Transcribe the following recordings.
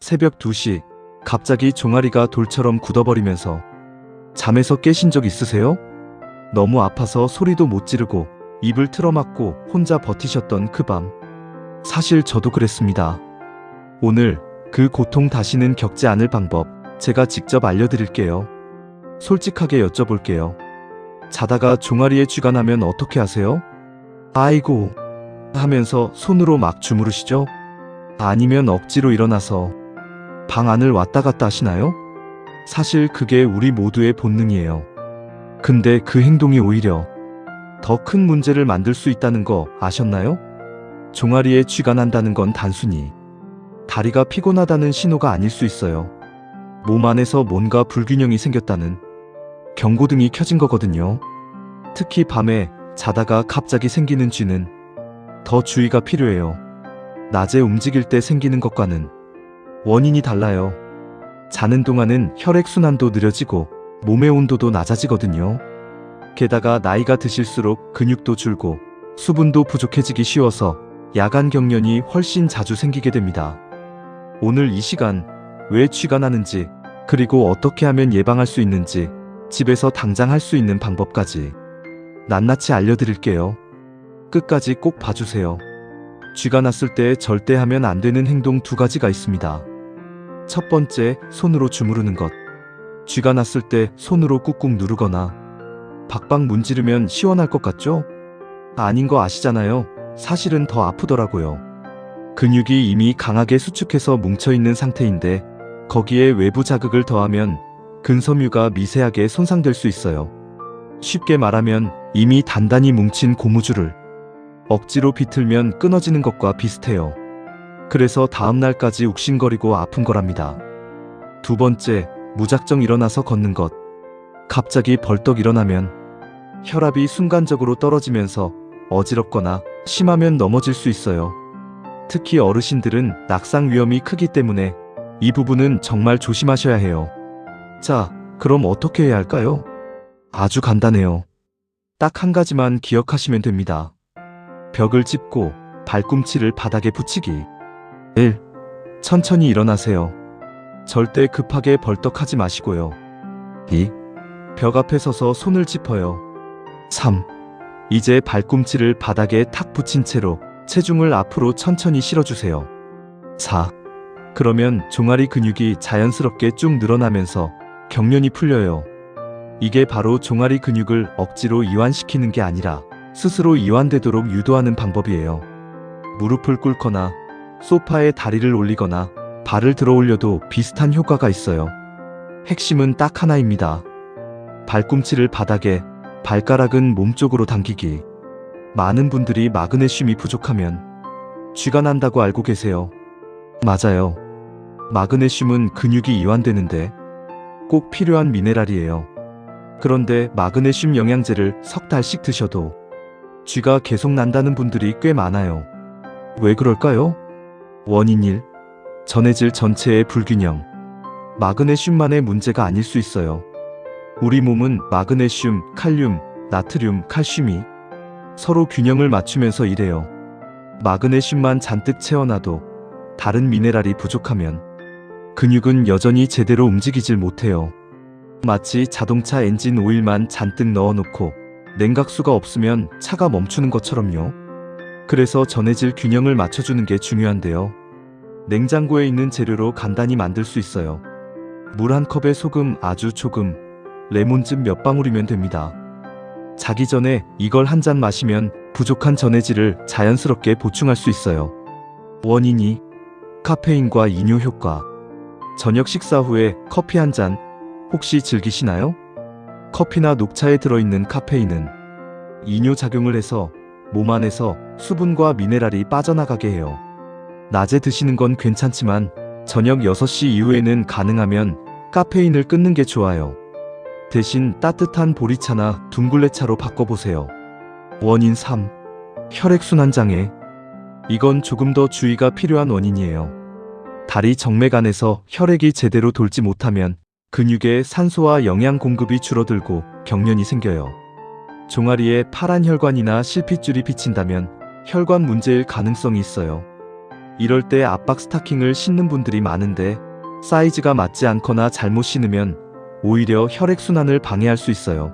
새벽 2시, 갑자기 종아리가 돌처럼 굳어버리면서 잠에서 깨신 적 있으세요? 너무 아파서 소리도 못 지르고 입을 틀어막고 혼자 버티셨던 그 밤. 사실 저도 그랬습니다. 오늘 그 고통 다시는 겪지 않을 방법 제가 직접 알려드릴게요. 솔직하게 여쭤볼게요. 자다가 종아리에 쥐가 나면 어떻게 하세요? 아이고 하면서 손으로 막 주무르시죠? 아니면 억지로 일어나서 방 안을 왔다 갔다 하시나요? 사실 그게 우리 모두의 본능이에요. 근데 그 행동이 오히려 더 큰 문제를 만들 수 있다는 거 아셨나요? 종아리에 쥐가 난다는 건 단순히 다리가 피곤하다는 신호가 아닐 수 있어요. 몸 안에서 뭔가 불균형이 생겼다는 경고등이 켜진 거거든요. 특히 밤에 자다가 갑자기 생기는 쥐는 더 주의가 필요해요. 낮에 움직일 때 생기는 것과는 원인이 달라요. 자는 동안은 혈액순환도 느려지고 몸의 온도도 낮아지거든요. 게다가 나이가 드실수록 근육도 줄고 수분도 부족해지기 쉬워서 야간 경련이 훨씬 자주 생기게 됩니다. 오늘 이 시간 왜 쥐가 나는지, 그리고 어떻게 하면 예방할 수 있는지, 집에서 당장 할 수 있는 방법까지 낱낱이 알려드릴게요. 끝까지 꼭 봐주세요. 쥐가 났을 때 절대 하면 안 되는 행동 2가지가 있습니다. 첫 번째, 손으로 주무르는 것. 쥐가 났을 때 손으로 꾹꾹 누르거나 박박 문지르면 시원할 것 같죠? 아닌 거 아시잖아요. 사실은 더 아프더라고요. 근육이 이미 강하게 수축해서 뭉쳐있는 상태인데 거기에 외부 자극을 더하면 근섬유가 미세하게 손상될 수 있어요. 쉽게 말하면 이미 단단히 뭉친 고무줄을 억지로 비틀면 끊어지는 것과 비슷해요. 그래서 다음날까지 욱신거리고 아픈 거랍니다. 두 번째, 무작정 일어나서 걷는 것. 갑자기 벌떡 일어나면 혈압이 순간적으로 떨어지면서 어지럽거나 심하면 넘어질 수 있어요. 특히 어르신들은 낙상 위험이 크기 때문에 이 부분은 정말 조심하셔야 해요. 자, 그럼 어떻게 해야 할까요? 아주 간단해요. 딱 한 가지만 기억하시면 됩니다. 벽을 짚고 발꿈치를 바닥에 붙이기. 1. 천천히 일어나세요. 절대 급하게 벌떡하지 마시고요. 2. 벽 앞에 서서 손을 짚어요. 3. 이제 발꿈치를 바닥에 탁 붙인 채로 체중을 앞으로 천천히 실어주세요. 4. 그러면 종아리 근육이 자연스럽게 쭉 늘어나면서 경련이 풀려요. 이게 바로 종아리 근육을 억지로 이완시키는 게 아니라 스스로 이완되도록 유도하는 방법이에요. 무릎을 꿇거나 소파에 다리를 올리거나 발을 들어 올려도 비슷한 효과가 있어요. 핵심은 딱 하나입니다. 발꿈치를 바닥에, 발가락은 몸쪽으로 당기기. 많은 분들이 마그네슘이 부족하면 쥐가 난다고 알고 계세요. 맞아요. 마그네슘은 근육이 이완되는데 꼭 필요한 미네랄이에요. 그런데 마그네슘 영양제를 석 달씩 드셔도 쥐가 계속 난다는 분들이 꽤 많아요. 왜 그럴까요? 원인 1. 전해질 전체의 불균형. 마그네슘만의 문제가 아닐 수 있어요. 우리 몸은 마그네슘, 칼륨, 나트륨, 칼슘이 서로 균형을 맞추면서 일해요. 마그네슘만 잔뜩 채워놔도 다른 미네랄이 부족하면 근육은 여전히 제대로 움직이질 못해요. 마치 자동차 엔진 오일만 잔뜩 넣어놓고 냉각수가 없으면 차가 멈추는 것처럼요. 그래서 전해질 균형을 맞춰주는 게 중요한데요. 냉장고에 있는 재료로 간단히 만들 수 있어요. 물 한 컵에 소금 아주 조금, 레몬즙 몇 방울이면 됩니다. 자기 전에 이걸 한 잔 마시면 부족한 전해질을 자연스럽게 보충할 수 있어요. 원인 2. 카페인과 이뇨 효과. 저녁 식사 후에 커피 한 잔 혹시 즐기시나요? 커피나 녹차에 들어있는 카페인은 이뇨 작용을 해서 몸 안에서 수분과 미네랄이 빠져나가게 해요. 낮에 드시는 건 괜찮지만 저녁 6시 이후에는 가능하면 카페인을 끊는 게 좋아요. 대신 따뜻한 보리차나 둥글레차로 바꿔보세요. 원인 3. 혈액순환 장애. 이건 조금 더 주의가 필요한 원인이에요. 다리 정맥 안에서 혈액이 제대로 돌지 못하면 근육에 산소와 영양 공급이 줄어들고 경련이 생겨요. 종아리에 파란 혈관이나 실핏줄이 비친다면 혈관 문제일 가능성이 있어요. 이럴 때 압박 스타킹을 신는 분들이 많은데 사이즈가 맞지 않거나 잘못 신으면 오히려 혈액순환을 방해할 수 있어요.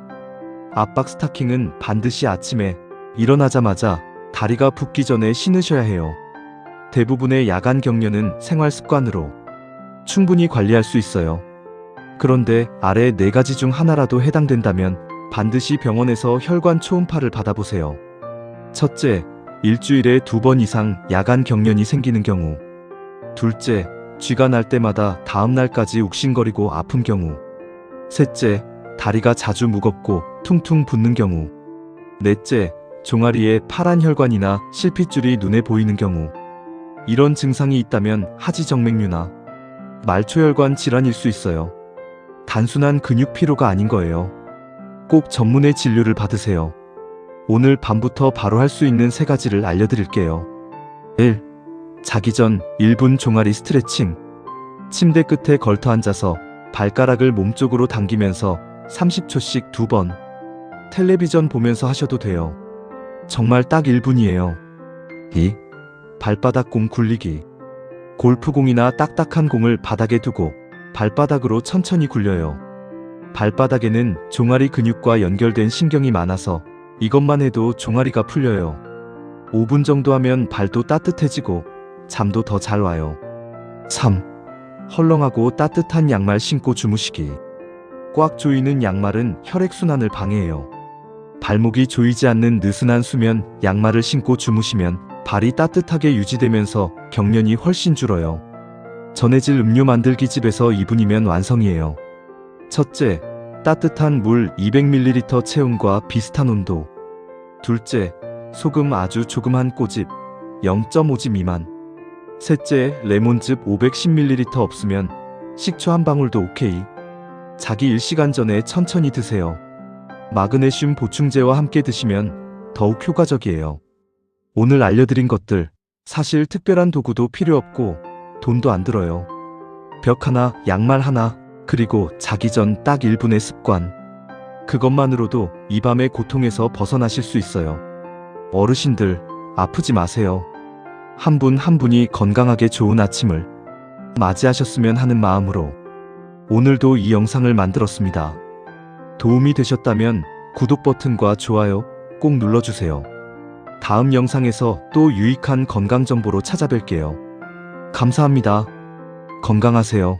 압박 스타킹은 반드시 아침에 일어나자마자 다리가 붓기 전에 신으셔야 해요. 대부분의 야간 경련은 생활 습관으로 충분히 관리할 수 있어요. 그런데 아래 4가지 중 하나라도 해당된다면 반드시 병원에서 혈관 초음파를 받아보세요. 첫째, 일주일에 2번 이상 야간 경련이 생기는 경우. 둘째, 쥐가 날 때마다 다음 날까지 욱신거리고 아픈 경우. 셋째, 다리가 자주 무겁고 퉁퉁 붓는 경우. 넷째, 종아리에 파란 혈관이나 실핏줄이 눈에 보이는 경우. 이런 증상이 있다면 하지정맥류나 말초혈관 질환일 수 있어요. 단순한 근육 피로가 아닌 거예요. 꼭 전문의 진료를 받으세요. 오늘 밤부터 바로 할 수 있는 3가지를 알려드릴게요. 1. 자기 전 1분 종아리 스트레칭. 침대 끝에 걸터 앉아서 발가락을 몸쪽으로 당기면서 30초씩 2번. 텔레비전 보면서 하셔도 돼요. 정말 딱 1분이에요. 2. 발바닥 공 굴리기. 골프공이나 딱딱한 공을 바닥에 두고 발바닥으로 천천히 굴려요. 발바닥에는 종아리 근육과 연결된 신경이 많아서 이것만 해도 종아리가 풀려요. 5분 정도 하면 발도 따뜻해지고 잠도 더 잘 와요. 3. 헐렁하고 따뜻한 양말 신고 주무시기. 꽉 조이는 양말은 혈액순환을 방해해요. 발목이 조이지 않는 느슨한 수면 양말을 신고 주무시면 발이 따뜻하게 유지되면서 경련이 훨씬 줄어요. 전해질 음료 만들기 집에서 2분이면 완성이에요. 첫째, 따뜻한 물 200ml 체온과 비슷한 온도. 둘째, 소금 아주 조금 한 꼬집 0.5지 미만. 셋째, 레몬즙 510ml 없으면 식초 한 방울도 오케이. 자기 1시간 전에 천천히 드세요. 마그네슘 보충제와 함께 드시면 더욱 효과적이에요. 오늘 알려드린 것들 사실 특별한 도구도 필요 없고 돈도 안 들어요. 벽 하나, 양말 하나, 그리고 자기 전 딱 1분의 습관. 그것만으로도 이 밤의 고통에서 벗어나실 수 있어요. 어르신들, 아프지 마세요. 한 분 한 분이 건강하게 좋은 아침을 맞이하셨으면 하는 마음으로 오늘도 이 영상을 만들었습니다. 도움이 되셨다면 구독 버튼과 좋아요 꼭 눌러주세요. 다음 영상에서 또 유익한 건강 정보로 찾아뵐게요. 감사합니다. 건강하세요.